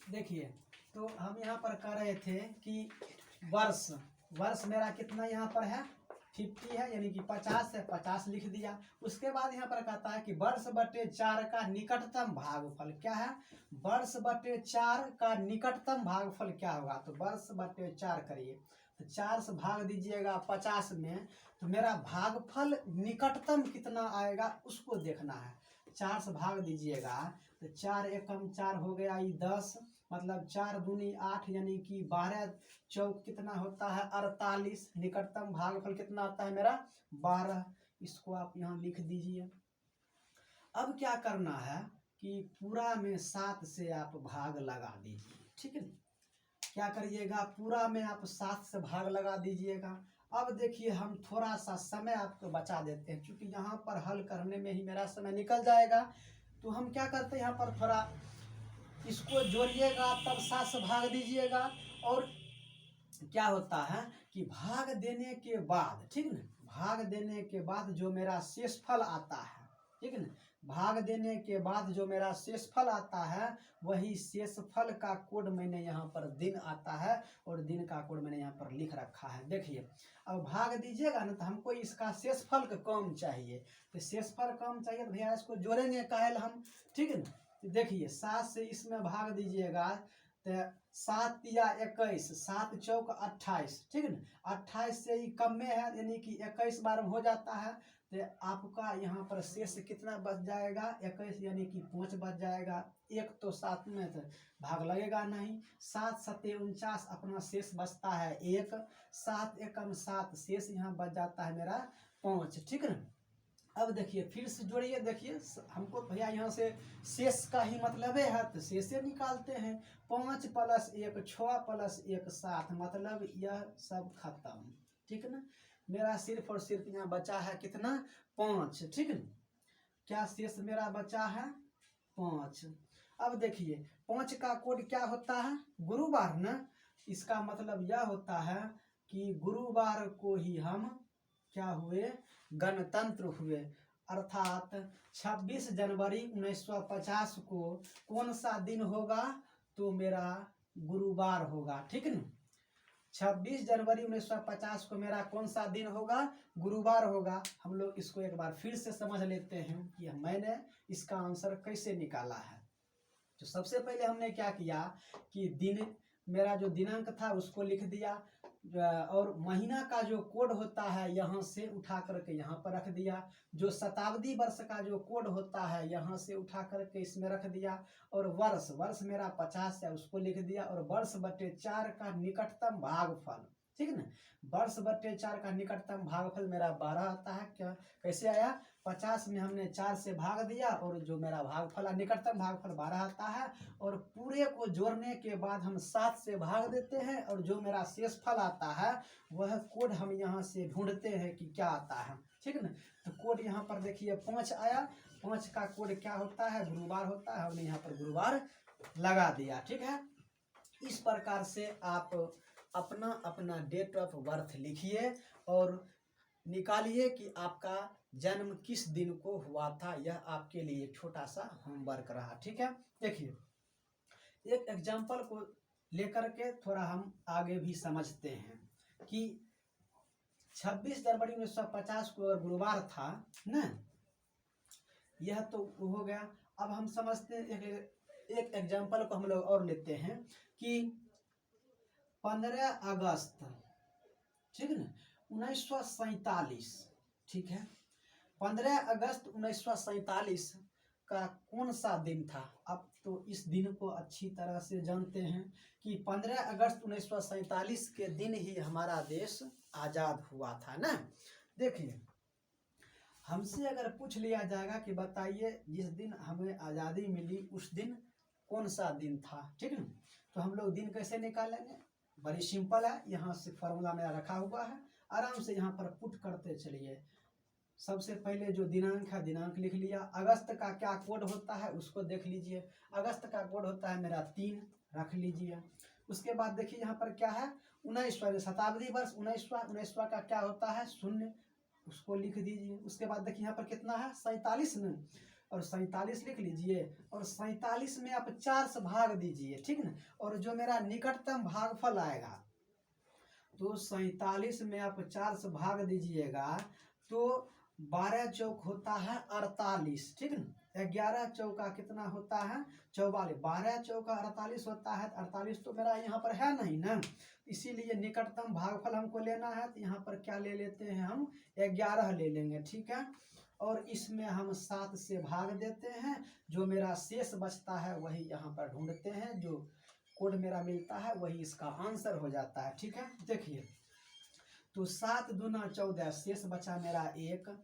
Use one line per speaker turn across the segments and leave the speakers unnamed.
देखिए, तो हम यहाँ पर कह रहे थे कि वर्ष वर्ष मेरा कितना यहाँ पर है 50 है, यानी कि 50 है, 50 लिख दिया। उसके बाद यहाँ पर कहता है कि वर्ष बटे 4 का निकटतम भागफल क्या है। वर्ष बटे 4 का निकटतम भागफल क्या होगा, तो वर्ष बटे 4 करिए, तो 4 से भाग दीजिएगा 50 में, तो मेरा भागफल निकटतम कितना आएगा उसको देखना है। 4 से भाग दीजिएगा तो 4 एकम 4 हो गया, ये 10, मतलब 4 दूनी 8, यानी कि 12 चौक कितना होता है 48। निकटतम भागफल कितना आता है मेरा 12। इसको आप यहाँ लिख दीजिए। अब क्या करना है कि पूरा में 7 से आप भाग लगा दीजिए, ठीक है। क्या करिएगा, पूरा में आप 7 से भाग लगा दीजिएगा। अब देखिए, हम थोड़ा सा समय आपको बचा देते हैं, क्योंकि यहाँ पर हल करने में ही मेरा समय निकल जाएगा। तो हम क्या करते हैं, यहाँ पर थोड़ा इसको जोड़िएगा, तब 7 से भाग दीजिएगा। और क्या होता है कि भाग देने के बाद, ठीक ना, भाग देने के बाद जो मेरा शेषफल आता है, ठीक है ना, भाग देने के बाद जो मेरा शेषफल आता है, वही शेषफल का कोड मैंने यहाँ पर दिन आता है, और दिन का कोड मैंने यहाँ पर लिख रखा है। देखिए, अब भाग दीजिएगा ना, तो हमको इसका शेषफल का कम चाहिए, तो शेषफल कम चाहिए तो भैया इसको जोड़ेंगे काहेल हम, ठीक है ना। तो देखिए, 7 से इसमें भाग दीजिएगा तो 7 या 21, 7 चौक 28, ठीक है ना। 28 से ही कम में है, यानी कि 21 बार में हो जाता है, तो आपका यहाँ पर शेष कितना बच जाएगा 21, यानी कि 5 बच जाएगा। एक तो 7 में तो भाग लगेगा नहीं, 7 सत्ते 49 अपना शेष बचता है 1, 7 एकम 7 शेष यहाँ बच जाता है मेरा 5, ठीक है ना। अब देखिए, फिर से जोड़िए। देखिए, हमको भैया यहाँ से शेष का ही मतलब है, तो शेष निकालते हैं। 5 + 1 6 + 1 7, मतलब यह सब खत्म, ठीक है ना। मेरा सिर्फ और सिर्फ यहाँ बचा है कितना 5, ठीक है। क्या शेष मेरा बचा है 5। अब देखिए, 5 का कोड क्या होता है, गुरुवार ना। इसका मतलब यह होता है कि गुरुवार को ही हम क्या हुए, गणतंत्र हुए। अर्थात 26 जनवरी 1950 को कौन सा दिन होगा, तो मेरा गुरुवार होगा, ठीक है ना। 26 जनवरी 1950 को मेरा कौन सा दिन होगा, गुरुवार होगा। हम लोग इसको एक बार फिर से समझ लेते हैं कि मैंने इसका आंसर कैसे निकाला है। तो सबसे पहले हमने क्या किया कि दिन, मेरा जो दिनांक था उसको लिख दिया, और महीना का जो कोड होता है यहाँ से उठा करके यहाँ पर रख दिया। जो शताब्दी वर्ष का जो कोड होता है यहाँ से उठा करके इसमें रख दिया। और वर्ष मेरा 50 है, उसको लिख दिया। और वर्ष बटे 4 का निकटतम भागफल, ठीक है ना। वर्ष बटे 4 का निकटतम भागफल मेरा 12 आता है। क्या कैसे आया, 50 में हमने 4 से भाग दिया, और जो मेरा भागफल निकटतम भागफल 12 आता है। और पूरे को जोड़ने के बाद हम 7 से भाग देते हैं, और जो मेरा शेषफल आता है वह कोड हम यहाँ से ढूंढते हैं कि क्या आता है, ठीक है ना। तो कोड यहाँ पर देखिए 5 आया। 5 का कोड क्या होता है, गुरुवार होता है। हमने यहाँ पर गुरुवार लगा दिया, ठीक है। इस प्रकार से आप अपना अपना डेट ऑफ बर्थ लिखिए और निकालिए कि आपका जन्म किस दिन को हुआ था। यह आपके लिए छोटा सा होमवर्क रहा, ठीक है। देखिए, एक एग्जाम्पल को लेकर के थोड़ा हम आगे भी समझते हैं कि 26 जनवरी 1950 को अगर गुरुवार था ना, यह तो हो गया। अब हम समझते हैं, एक एग्जाम्पल को हम लोग और लेते हैं कि 15 अगस्त, ठीक है ना, 1947, ठीक है। 15 अगस्त 1947 का कौन सा दिन था। अब तो इस दिन को अच्छी तरह से जानते हैं कि 15 अगस्त 1947 के दिन ही हमारा देश आज़ाद हुआ था ना। देखिए, हमसे अगर पूछ लिया जाएगा कि बताइए जिस दिन हमें आज़ादी मिली उस दिन कौन सा दिन था, ठीक है, तो हम लोग दिन कैसे निकालेंगे, बड़ी सिंपल है। यहाँ से फॉर्मूला मेरा रखा हुआ है, आराम से यहाँ पर पुट करते चलिए। सबसे पहले जो दिनांक है, दिनांक लिख लिया। अगस्त का क्या कोड होता है उसको देख लीजिए। अगस्त का कोड होता है मेरा 3, रख लीजिए। उसके बाद देखिए यहाँ पर क्या है, 19वां शताब्दी वर्ष 19वां का क्या होता है 0, उसको लिख दीजिए। उसके बाद देखिए यहाँ पर कितना है 47 में, और 47 लिख लीजिए, और 47 में आप 4 से भाग दीजिए, ठीक ना। और जो मेरा निकटतम भागफल आएगा, तो 47 में आप 4 से भाग दीजिएगा तो 12 चौक होता है 48, ठीक ना। 11 चौका कितना होता है 44, 12 चौका 48 होता है। 48 तो मेरा यहाँ पर है नहीं ना, इसीलिए निकटतम भागफल हमको लेना है, तो यहाँ पर क्या ले लेते हैं हम 11 ले लेंगे, ठीक है। और इसमें हम 7 से भाग देते हैं, जो मेरा शेष बचता है वही यहाँ पर ढूंढते हैं, जो कोड मेरा मिलता है वही इसका आंसर हो जाता है, ठीक है। देखिए तो 7 दूना 14, शेष बचा मेरा 1,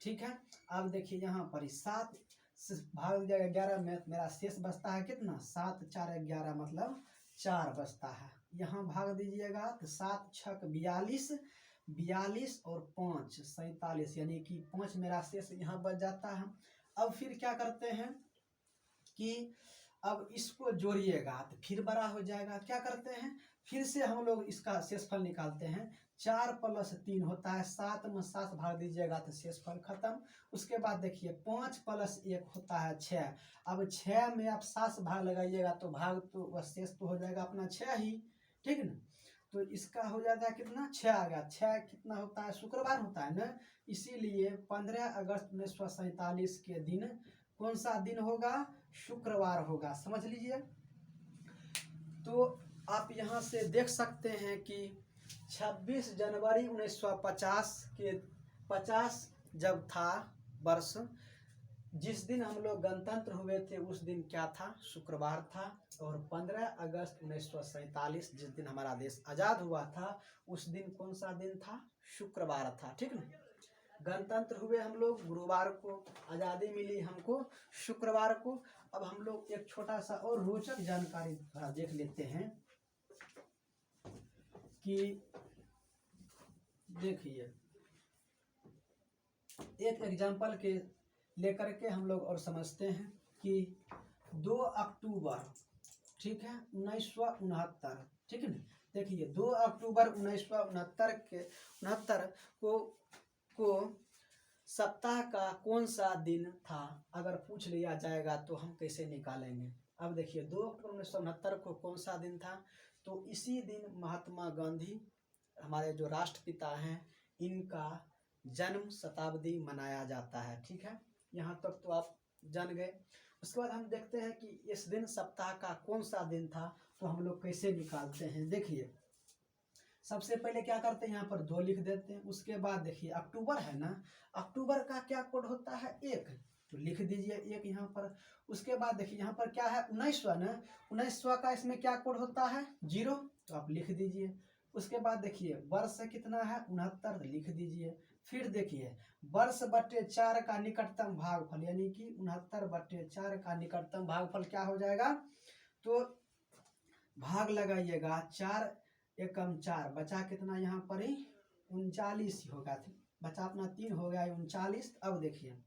ठीक है। अब देखिए यहाँ पर 7 से भाग जाएगा 11 में, मेरा शेष बचता है कितना 7 4 11, मतलब 4 बचता है। यहाँ भाग दीजिएगा तो 7 6 42, 42 और 5 47, यानी कि 5 मेरा शेष यहाँ बच जाता है। अब फिर क्या करते हैं कि अब इसको जोड़िएगा तो फिर बड़ा हो जाएगा। क्या करते हैं, फिर से हम लोग इसका शेषफल निकालते हैं। 4 + 3 होता है 7, में 7 भाग दीजिएगा तो शेषफल खत्म। उसके बाद देखिए 5 + 1 होता है 6। अब 6 में आप 7 भाग लगाइएगा तो भाग तो वह शेष तो हो जाएगा अपना 6 ही, ठीक ना। तो इसका हो जाता है कितना 6 आ गया। 6 कितना होता है शुक्रवार होता है ना, इसीलिए 15 अगस्त 1947 के दिन कौन सा दिन होगा, शुक्रवार होगा, समझ लीजिए। तो आप यहाँ से देख सकते हैं कि 26 जनवरी 1950 के 50 जब था वर्ष, जिस दिन हम लोग गणतंत्र हुए थे उस दिन क्या था, शुक्रवार था। और 15 अगस्त 1947 जिस दिन हमारा देश आज़ाद हुआ था उस दिन कौन सा दिन था, शुक्रवार था, ठीक ना। गणतंत्र हुए हम लोग गुरुवार को, आज़ादी मिली हमको शुक्रवार को। अब हम लोग एक छोटा सा और रोचक जानकारी देख लेते हैं कि देखिए एक एग्जाम्पल के लेकर के हम लोग और समझते हैं कि 2 अक्टूबर, ठीक है 1969, ठीक है ना। देखिए 2 अक्टूबर 1969 को सप्ताह का कौन सा दिन था, अगर पूछ लिया जाएगा तो हम कैसे निकालेंगे। अब देखिए 2 अक्टूबर 1969 को कौन सा दिन था, तो इसी दिन महात्मा गांधी हमारे जो राष्ट्रपिता हैं इनका जन्म शताब्दी मनाया जाता है, ठीक है। यहाँ तक तो आप जान गए। उसके बाद हम देखते हैं कि इस दिन सप्ताह का कौन सा दिन था, तो हम लोग कैसे निकालते हैं। देखिए सबसे पहले क्या करते हैं, यहाँ पर 2 लिख देते हैं। उसके बाद देखिए अक्टूबर है ना, अक्टूबर का क्या कोड होता है 1, तो लिख दीजिए 1 यहाँ पर। उसके बाद देखिए यहाँ पर क्या है 1900 ना, 1900 का इसमें क्या कोड होता है 0, तो आप लिख दीजिए। उसके बाद देखिए वर्ष कितना है 69, लिख दीजिए। फिर देखिए वर्ष बटे 4 का निकटतम भागफल, यानी कि 69/4 का निकटतम भागफल क्या हो जाएगा, तो भाग लगाइएगा 4 एकम 4, बचा कितना यहाँ पर ही 39 होगा, बचा अपना 3 हो गया 39। अब देखिए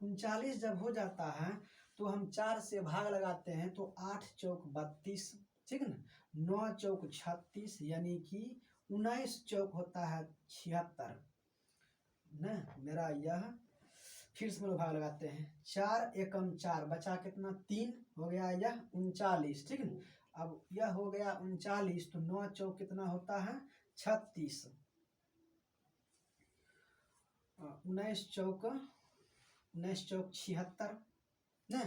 39 जब हो जाता है तो हम 4 से भाग लगाते हैं, तो 8 चौक 32, ठीक ना, 9 चौक 36, यानी कि 19 चौक होता है 76 ना मेरा यह। फिर से हम लोग भाग लगाते हैं 4 एकम 4, बचा कितना 3 हो गया यह 39, ठीक है। अब यह हो गया 39, तो 9 चौक कितना होता है 36, 19 चौक 76 न,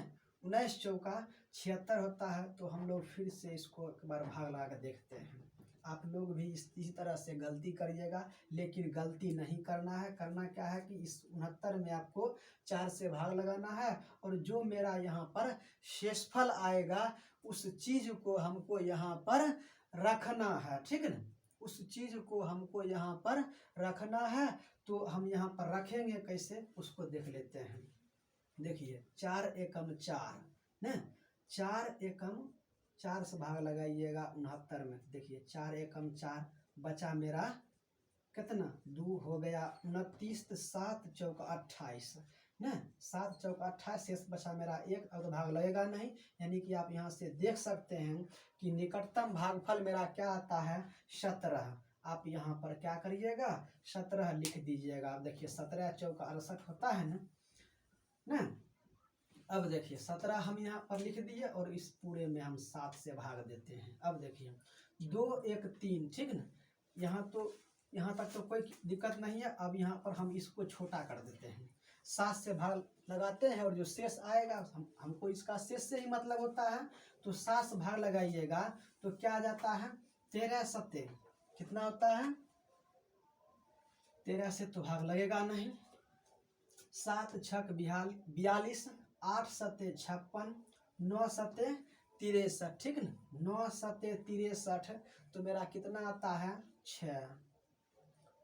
19 चौका 76 होता है। तो हम लोग फिर से इसको एक बार भाग लगा कर देखते हैं। आप लोग भी इसी तरह से गलती करिएगा, लेकिन गलती नहीं करना है। करना क्या है कि इस 69 में आपको 4 से भाग लगाना है, और जो मेरा यहाँ पर शेषफल आएगा उस चीज को हमको यहाँ पर रखना है, ठीक है ना। उस चीज को हमको यहाँ पर रखना है, तो हम यहाँ पर रखेंगे कैसे उसको देख लेते हैं। देखिए 4 एकम 4 न, 4 एकम 4 से भाग लगाइएगा 69 में। देखिए 4 एकम 4, बचा मेरा कितना 2 हो गया 29, 7 चौक 28 न, 7 चौक 28, शेष बचा मेरा 1। अब तो भाग लगेगा नहीं, यानी कि आप यहाँ से देख सकते हैं कि निकटतम भागफल मेरा क्या आता है 17। आप यहाँ पर क्या करिएगा 17 लिख दीजिएगा। देखिए 17 चौक 68 होता है ना, अब देखिए 17 हम यहाँ पर लिख दिए और इस पूरे में हम 7 से भाग देते हैं। अब देखिए 2 1 3, ठीक ना, यहाँ तो यहाँ तक तो कोई दिक्कत नहीं है। अब यहाँ पर हम इसको छोटा कर देते हैं, 7 से भाग लगाते हैं और जो शेष आएगा हमको इसका शेष से ही मतलब होता है, तो 7 से भाग लगाइएगा तो क्या आ जाता है 13 सत्ते कितना होता है 13 से तो भाग लगेगा नहीं, 7 छक 42, 8 सत्ते 56, 9 सत्ते 63, ठीक ना, 9 सत्ते 63 तो मेरा कितना आता है 6,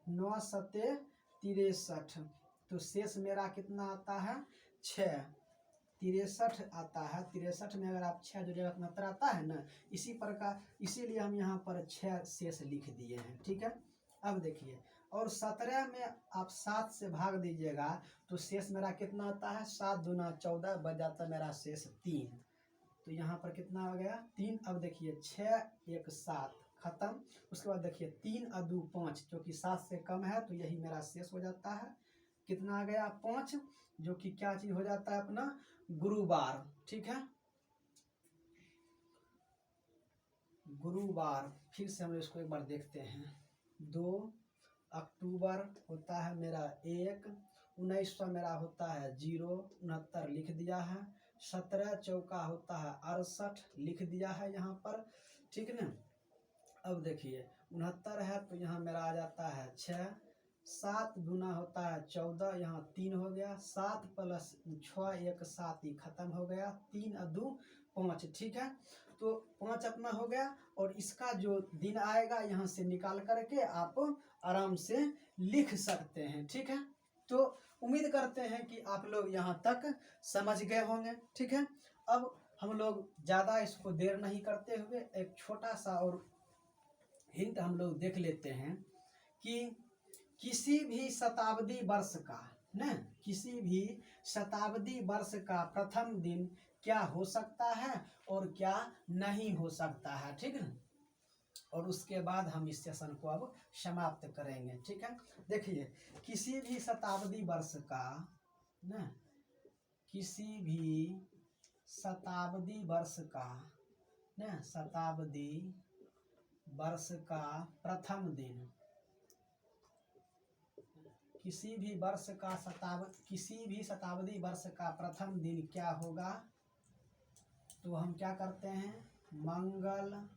9 सत्ते 63 तो शेष मेरा कितना आता है 6, 63 आता है। 63 में अगर आप 6 जोड़िएगा तो उत्तर आता है ना, इसी प्रकार इसीलिए हम यहाँ पर 6 शेष लिख दिए हैं, ठीक है। अब देखिए और 17 में आप 7 से भाग दीजिएगा तो शेष मेरा कितना आता है 7 दूना 14 बच जाता है मेरा शेष 3, तो यहाँ पर कितना हो गया 3। अब देखिए 6 1 7 खत्म, उसके बाद देखिए 3 और 2 5 जो कि 7 से कम है तो यही मेरा शेष हो जाता है, कितना आ गया 5, जो कि क्या चीज हो जाता है अपना गुरुवार, ठीक है, गुरुवार। फिर से हम इसको एक बार देखते हैं, 2 अक्टूबर होता है मेरा 1, 1900 मेरा होता है 0, 69 लिख दिया है, 17 चौका होता है 68 लिख दिया है यहाँ पर, ठीक ना। अब देखिए 69 है तो यहाँ मेरा आ जाता है 6, 7 दूना होता है 14, यहाँ 3 हो गया, 7 प्लस 6 1 7 ही खत्म हो गया, 3 और 2 5, ठीक है, तो 5 अपना हो गया। और इसका जो दिन आएगा यहाँ से निकाल करके आप आराम से लिख सकते हैं, ठीक है। तो उम्मीद करते हैं कि आप लोग यहाँ तक समझ गए होंगे, ठीक है। अब हम लोग ज़्यादा इसको देर नहीं करते हुए एक छोटा सा और हिंट हम लोग देख लेते हैं कि किसी भी शताब्दी वर्ष का न, किसी भी शताब्दी वर्ष का प्रथम दिन क्या हो सकता है और क्या नहीं हो सकता है, ठीक है। और उसके बाद हम इस सेशन को अब समाप्त करेंगे, ठीक है। देखिए किसी भी शताब्दी वर्ष का न, किसी भी शताब्दी वर्ष का न, शताब्दी वर्ष का प्रथम दिन, किसी भी शताब्दी वर्ष का प्रथम दिन क्या होगा, तो हम क्या करते हैं मंगल,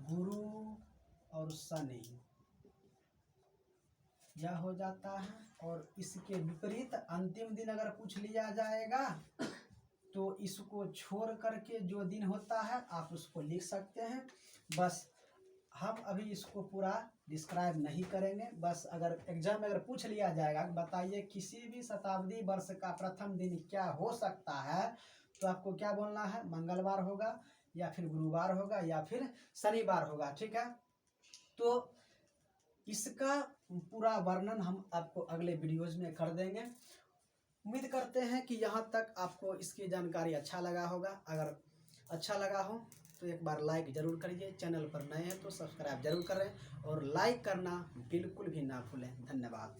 गुरु और शनि यह हो जाता है। और इसके विपरीत अंतिम दिन अगर पूछ लिया जाएगा तो इसको छोड़ करके जो दिन होता है आप उसको लिख सकते हैं। बस हम अभी इसको पूरा डिस्क्राइब नहीं करेंगे, बस अगर एग्जाम में अगर पूछ लिया जाएगा बताइए किसी भी शताब्दी वर्ष का प्रथम दिन क्या हो सकता है, तो आपको क्या बोलना है मंगलवार होगा या फिर गुरुवार होगा या फिर शनिवार होगा, ठीक है। तो इसका पूरा वर्णन हम आपको अगले वीडियोज में कर देंगे। उम्मीद करते हैं कि यहाँ तक आपको इसकी जानकारी अच्छा लगा होगा। अगर अच्छा लगा हो तो एक बार लाइक ज़रूर करिए, चैनल पर नए हैं तो सब्सक्राइब जरूर करें और लाइक करना बिल्कुल भी ना भूलें। धन्यवाद।